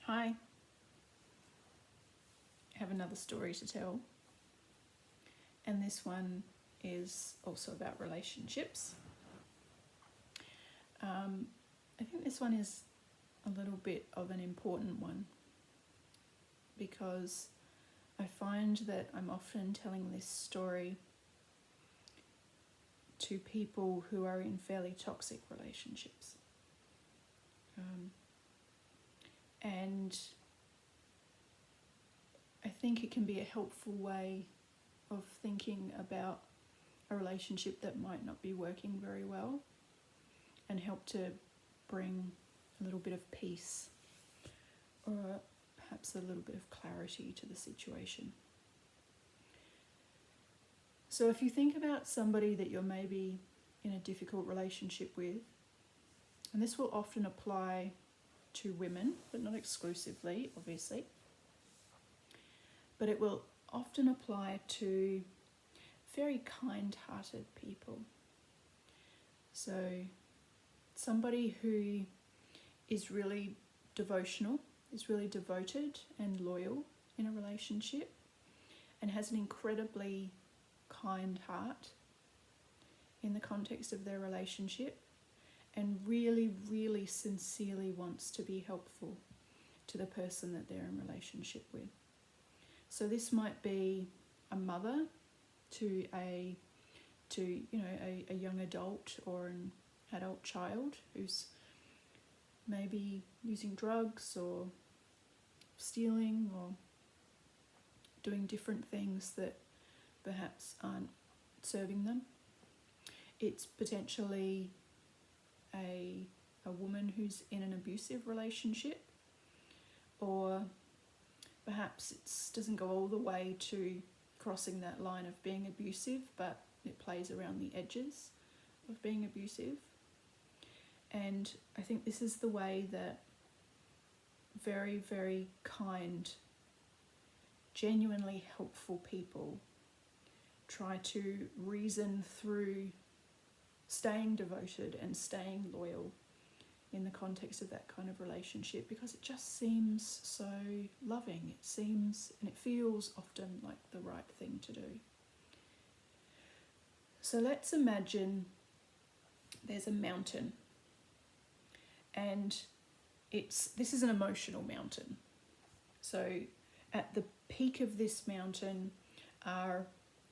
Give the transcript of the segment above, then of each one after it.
I have another story to tell, and this one is also about relationships. I think this one is a little bit of an important one because I find that I'm often telling this story to people who are in fairly toxic relationships. And I think it can be a helpful way of thinking about a relationship that might not be working very well and help to bring a little bit of peace or perhaps a little bit of clarity to the situation. So if you think about somebody that you're maybe in a difficult relationship with, and this will often apply to women, but not exclusively, obviously, but it will often apply to very kind-hearted people. So somebody who is really devotional, is really devoted and loyal in a relationship and has an incredibly kind heart in the context of their relationship and really, really sincerely wants to be helpful to the person that they're in relationship with. So this might be a mother to a young adult or an adult child who's maybe using drugs or stealing or doing different things that perhaps aren't serving them. It's potentially a woman who's in an abusive relationship, or perhaps it doesn't go all the way to crossing that line of being abusive, but it plays around the edges of being abusive. And I think this is the way that very, very kind, genuinely helpful people try to reason through staying devoted and staying loyal in the context of that kind of relationship, because it just seems so loving. It seems and it feels often like the right thing to do. So let's imagine there's a mountain, and this is an emotional mountain. So at the peak of this mountain are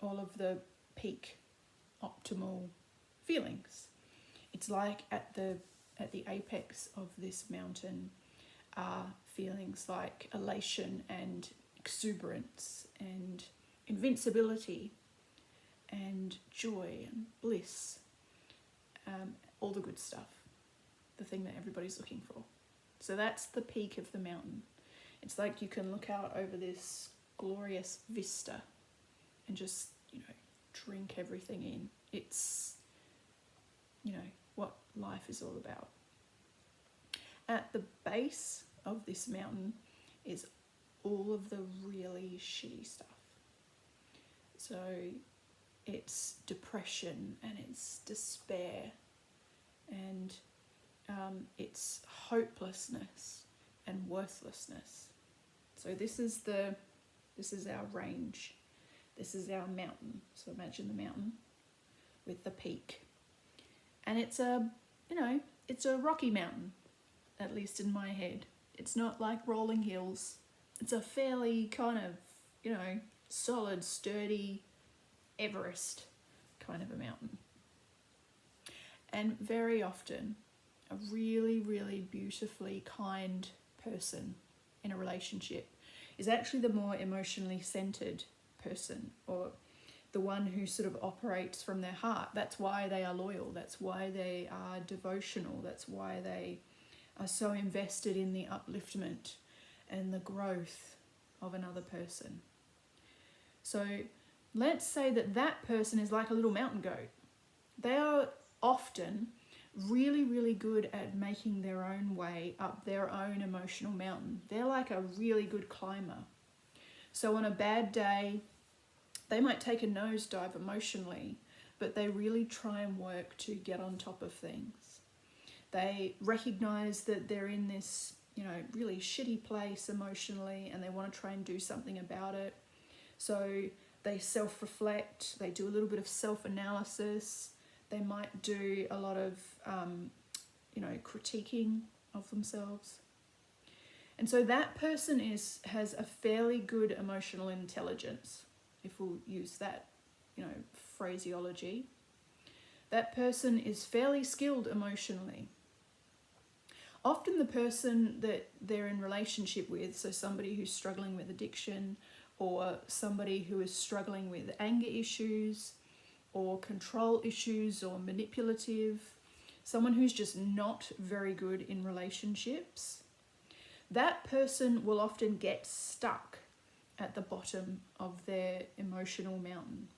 all of the peak optimal feelings. It's like at the apex of this mountain are feelings like elation and exuberance and invincibility and joy and bliss, all the good stuff, the thing that everybody's looking for. So that's the peak of the mountain. It's like you can look out over this glorious vista and just, drink everything in. It's, what life is all about. At the base of this mountain is all of the really shitty stuff. So it's depression and it's despair and it's hopelessness and worthlessness. So this is our range. This is our mountain. So imagine the mountain with the peak. And it's a rocky mountain, at least in my head. It's not like rolling hills. It's a fairly kind of, solid, sturdy Everest kind of a mountain. And very often, a really, really beautifully kind person in a relationship is actually the more emotionally centered person, or the one who sort of operates from their heart. That's why they are loyal. That's why they are devotional. That's why they are so invested in the upliftment and the growth of another person. So let's say that person is like a little mountain goat. They are often really, really good at making their own way up their own emotional mountain. They're like a really good climber. So on a bad day, they might take a nosedive emotionally, but they really try and work to get on top of things. They recognize that they're in this, really shitty place emotionally, and they want to try and do something about it. So they self-reflect, they do a little bit of self-analysis, they might do a lot of, critiquing of themselves. And so that person has a fairly good emotional intelligence, if we'll use that, phraseology. That person is fairly skilled emotionally. Often the person that they're in relationship with, so somebody who's struggling with addiction, or somebody who is struggling with anger issues or control issues or manipulative, someone who's just not very good in relationships, that person will often get stuck at the bottom of their emotional mountain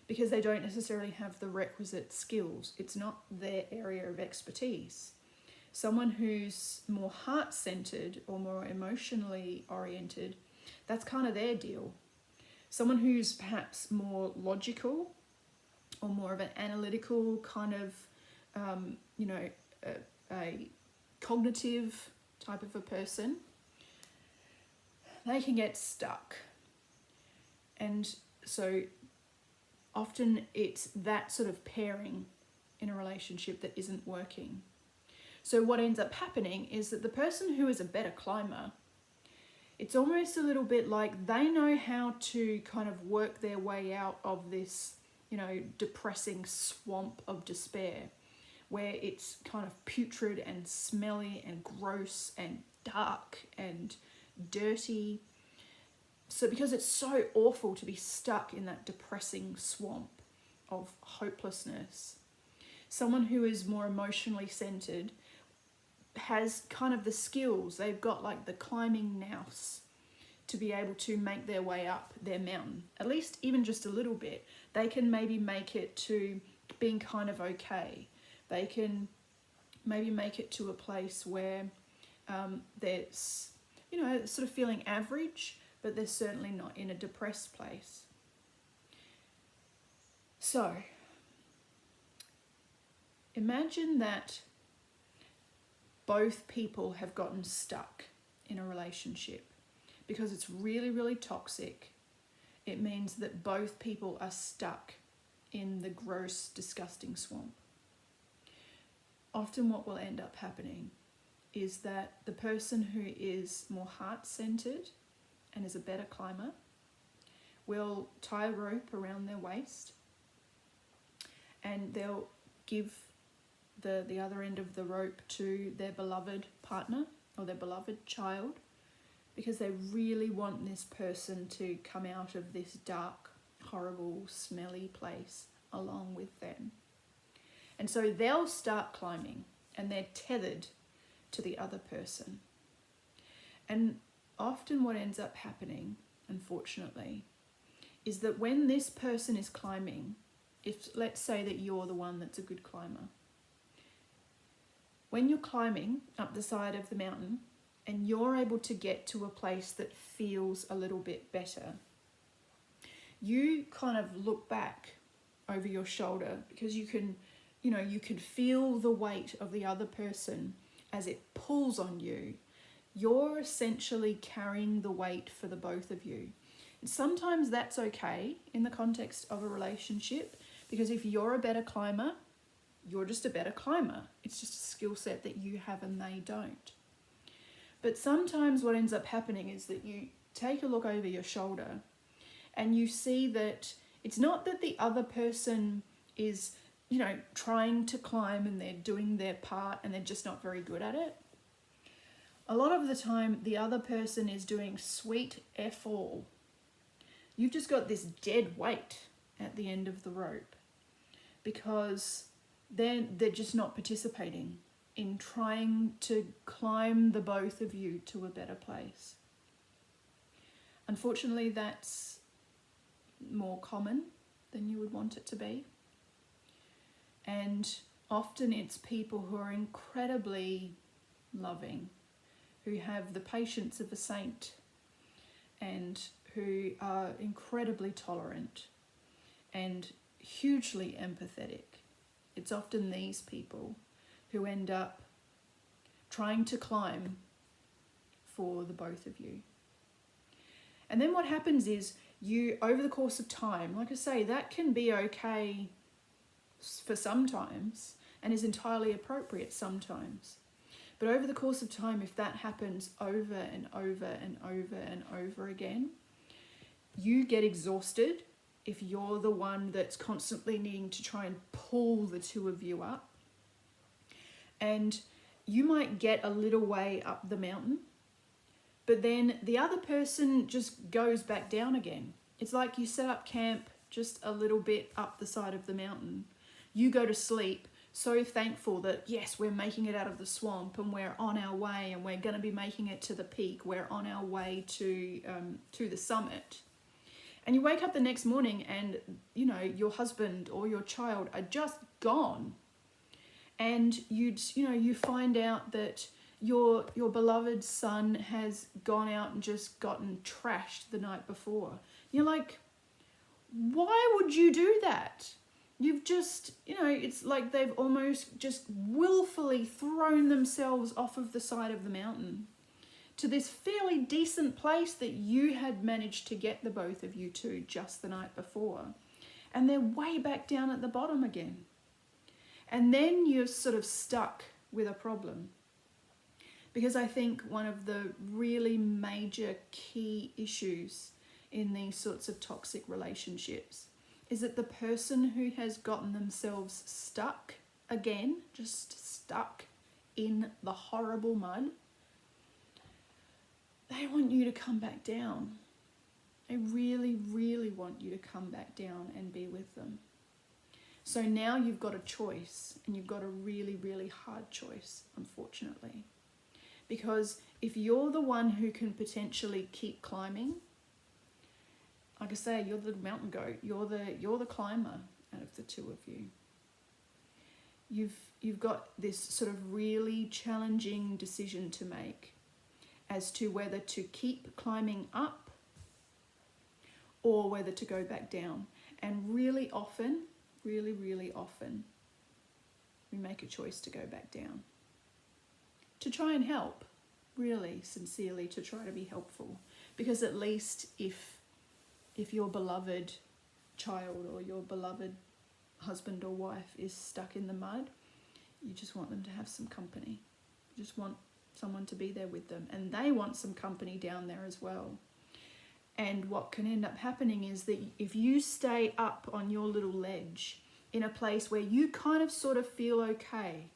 because they don't necessarily have the requisite skills. It's not their area of expertise. Someone who's more heart-centered or more emotionally oriented, that's kind of their deal. Someone who's perhaps more logical or more of an analytical kind of, a cognitive type of a person, they can get stuck. And so often it's that sort of pairing in a relationship that isn't working. So what ends up happening is that the person who is a better climber, it's almost a little bit like they know how to kind of work their way out of this, depressing swamp of despair, where it's kind of putrid and smelly and gross and dark and dirty. So because it's so awful to be stuck in that depressing swamp of hopelessness, someone who is more emotionally centered has kind of the skills. They've got like the climbing nous to be able to make their way up their mountain, at least even just a little bit. They can maybe make it to being kind of okay. They can maybe make it to a place where they're, sort of feeling average, but they're certainly not in a depressed place. So imagine that both people have gotten stuck in a relationship because it's really, really toxic. It means that both people are stuck in the gross, disgusting swamp. Often what will end up happening is that the person who is more heart-centered and is a better climber will tie a rope around their waist, and they'll give the other end of the rope to their beloved partner or their beloved child, because they really want this person to come out of this dark, horrible, smelly place along with them. And so they'll start climbing, and they're tethered to the other person. And often what ends up happening, unfortunately, is that when this person is climbing, if let's say that you're the one that's a good climber, when you're climbing up the side of the mountain and you're able to get to a place that feels a little bit better, you kind of look back over your shoulder because you can feel the weight of the other person as it pulls on you. You're essentially carrying the weight for the both of you. And sometimes that's okay in the context of a relationship, because if you're a better climber, you're just a better climber. It's just a skill set that you have and they don't. But sometimes what ends up happening is that you take a look over your shoulder and you see that it's not that the other person is, trying to climb and they're doing their part and they're just not very good at it. A lot of the time, the other person is doing sweet F all. You've just got this dead weight at the end of the rope because they're just not participating in trying to climb the both of you to a better place. Unfortunately, that's more common than you would want it to be. And often it's people who are incredibly loving, who have the patience of a saint, and who are incredibly tolerant and hugely empathetic. It's often these people who end up trying to climb for the both of you. And then what happens is you, over the course of time, like I say, that can be okay for sometimes and is entirely appropriate sometimes. But over the course of time, if that happens over and over and over and over again, you get exhausted if you're the one that's constantly needing to try and pull the two of you up. And you might get a little way up the mountain, but then the other person just goes back down again. It's like you set up camp just a little bit up the side of the mountain. You go to sleep so thankful that, yes, we're making it out of the swamp and we're on our way and we're going to be making it to the peak. We're on our way to the summit. And you wake up the next morning and, you know, your husband or your child are just gone. And you find out that your beloved son has gone out and just gotten trashed the night before. You're like, why would you do that? You've just, it's like they've almost just willfully thrown themselves off of the side of the mountain to this fairly decent place that you had managed to get the both of you to just the night before. And they're way back down at the bottom again. And then you're sort of stuck with a problem. Because I think one of the really major key issues in these sorts of toxic relationships is that the person who has gotten themselves stuck again, just stuck in the horrible mud, they want you to come back down. They really, really want you to come back down and be with them. So now you've got a choice, and you've got a really, really hard choice, unfortunately. Because if you're the one who can potentially keep climbing, like I say, you're the mountain goat, you're the climber out of the two of you. You've got this sort of really challenging decision to make as to whether to keep climbing up or whether to go back down. And really often, really, really often, we make a choice to go back down. To try and help, really, sincerely, to try to be helpful. Because at least if your beloved child or your beloved husband or wife is stuck in the mud, you just want them to have some company. You just want someone to be there with them. And they want some company down there as well. And what can end up happening is that if you stay up on your little ledge in a place where you kind of sort of feel okay,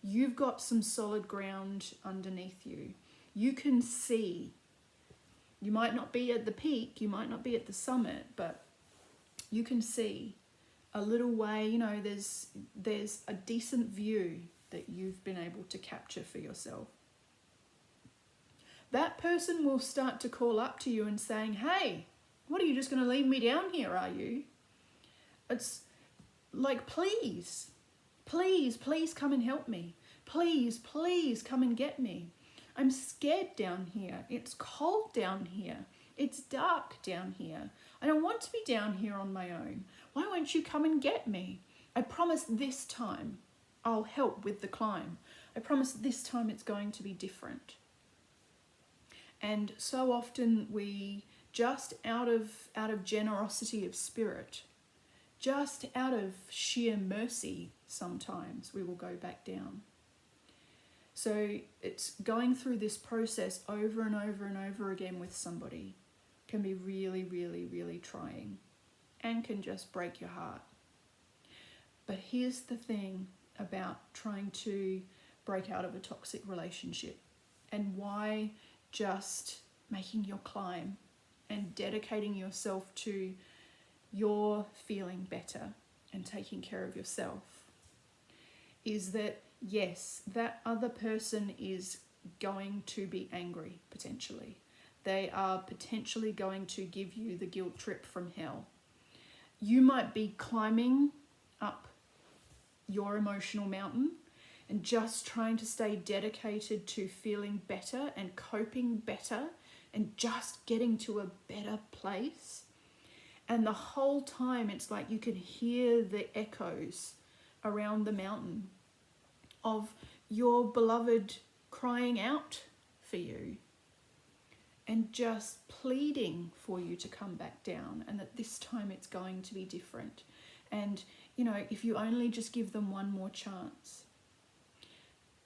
you've got some solid ground underneath you. You can see. You might not be at the peak, you might not be at the summit, but you can see a little way, there's a decent view that you've been able to capture for yourself. That person will start to call up to you and saying, hey, what, are you just going to leave me down here, are you? It's like, please come and help me. Please come and get me. I'm scared down here. It's cold down here. It's dark down here. I don't want to be down here on my own. Why won't you come and get me? I promise this time I'll help with the climb. I promise this time it's going to be different. And so often we, just out of generosity of spirit, just out of sheer mercy, sometimes we will go back down. So it's going through this process over and over and over again with somebody can be really, really, really trying and can just break your heart. But here's the thing about trying to break out of a toxic relationship and why just making your climb and dedicating yourself to your feeling better and taking care of yourself is that, yes, that other person is going to be angry, potentially. They are potentially going to give you the guilt trip from hell. You might be climbing up your emotional mountain and just trying to stay dedicated to feeling better and coping better and just getting to a better place. And the whole time it's like you can hear the echoes around the mountain of your beloved crying out for you. and just pleading for you to come back down, and that this time it's going to be different. And, you know, if you only just give them one more chance.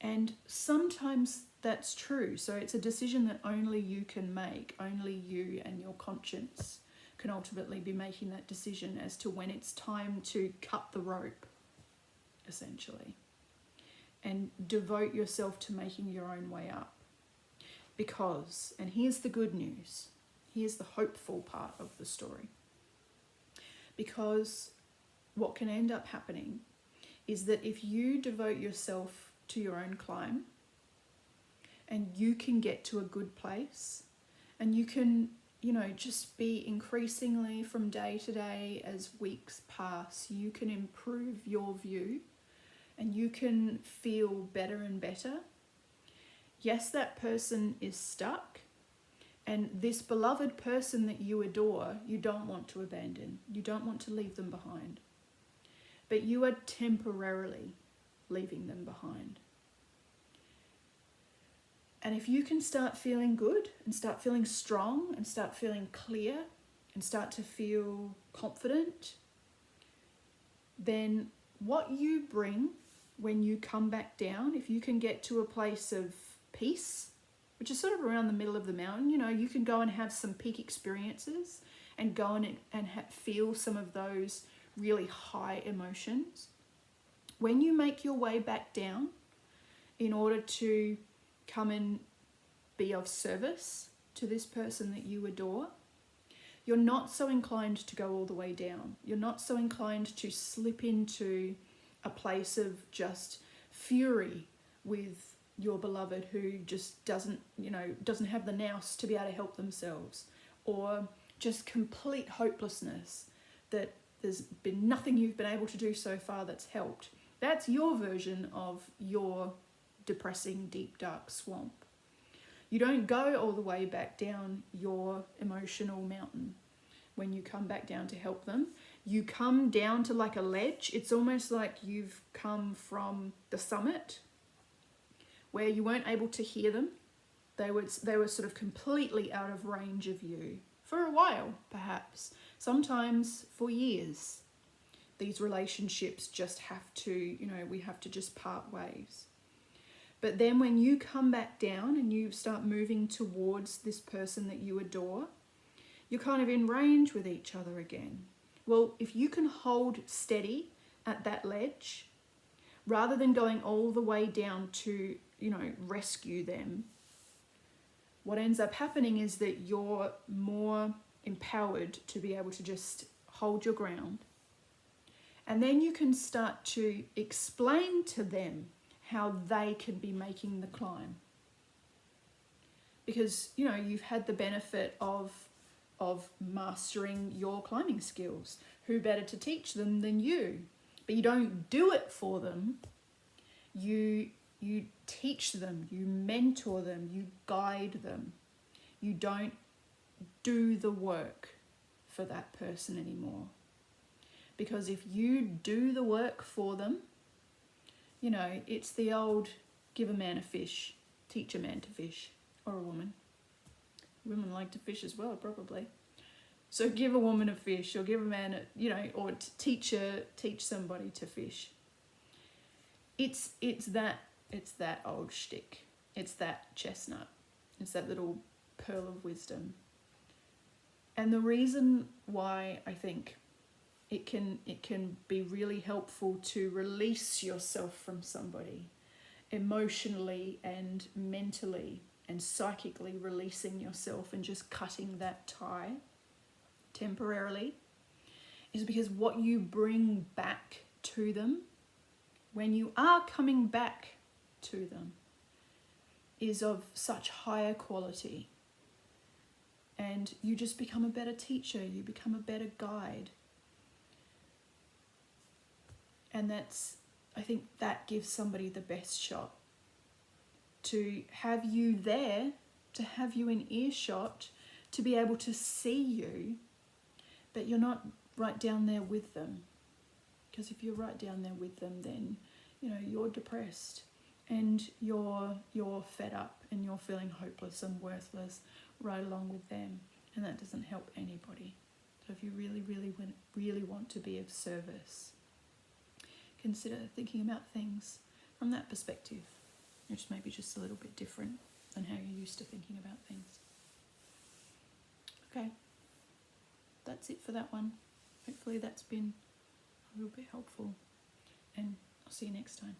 And sometimes that's true. So it's a decision that only you can make. Only you and your conscience can ultimately be making that decision as to when it's time to cut the rope, essentially, and devote yourself to making your own way up. Because, and here's the good news, here's the hopeful part of the story, because what can end up happening is that if you devote yourself to your own climb and you can get to a good place, and you can, you know, just be increasingly from day to day as weeks pass, you can improve your view and you can feel better and better. Yes, that person is stuck, and this beloved person that you adore, you don't want to abandon. You don't want to leave them behind. But you are temporarily leaving them behind. And if you can start feeling good and start feeling strong and start feeling clear and start to feel confident, then what you bring when you come back down, if you can get to a place of peace, which is sort of around the middle of the mountain, you know, you can go and have some peak experiences and go and feel some of those really high emotions. When you make your way back down in order to come and be of service to this person that you adore, you're not so inclined to go all the way down. You're not so inclined to slip into a place of just fury with your beloved who just doesn't have the nous to be able to help themselves, or just complete hopelessness that there's been nothing you've been able to do so far that's helped. That's your version of your depressing, deep, dark swamp. You don't go all the way back down your emotional mountain when you come back down to help them. You come down to like a ledge. It's almost like you've come from the summit where you weren't able to hear them. They were sort of completely out of range of you for a while, perhaps, sometimes for years. These relationships just have to, you know, we have to just part ways. But then when you come back down and you start moving towards this person that you adore, you're kind of in range with each other again. Well, if you can hold steady at that ledge, rather than going all the way down to, you know, rescue them, what ends up happening is that you're more empowered to be able to just hold your ground. And then you can start to explain to them how they can be making the climb. Because, you know, you've had the benefit of mastering your climbing skills. Who better to teach them than you? But you don't do it for them. You teach them, you mentor them, you guide them. You don't do the work for that person anymore. Because if you do the work for them, you know, it's the old give a man a fish, teach a man to fish, or a woman. Women like to fish as well, probably. So give a woman a fish, or give a man, or teach somebody to fish. It's that old shtick. It's that chestnut. It's that little pearl of wisdom. And the reason why I think it can be really helpful to release yourself from somebody, emotionally and mentally and psychically releasing yourself and just cutting that tie temporarily, is because what you bring back to them when you are coming back to them is of such higher quality. And you just become a better teacher, you become a better guide. And I think that gives somebody the best shot. To have you there, to have you in earshot, to be able to see you, but you're not right down there with them. Because if you're right down there with them, then, you know, you're depressed. and you're fed up and you're feeling hopeless and worthless right along with them, and that doesn't help anybody. So if you really want to be of service, consider thinking about things from that perspective, which may be just a little bit different than how you're used to thinking about things. Okay, that's it for that one. Hopefully that's been a little bit helpful, and I'll see you next time.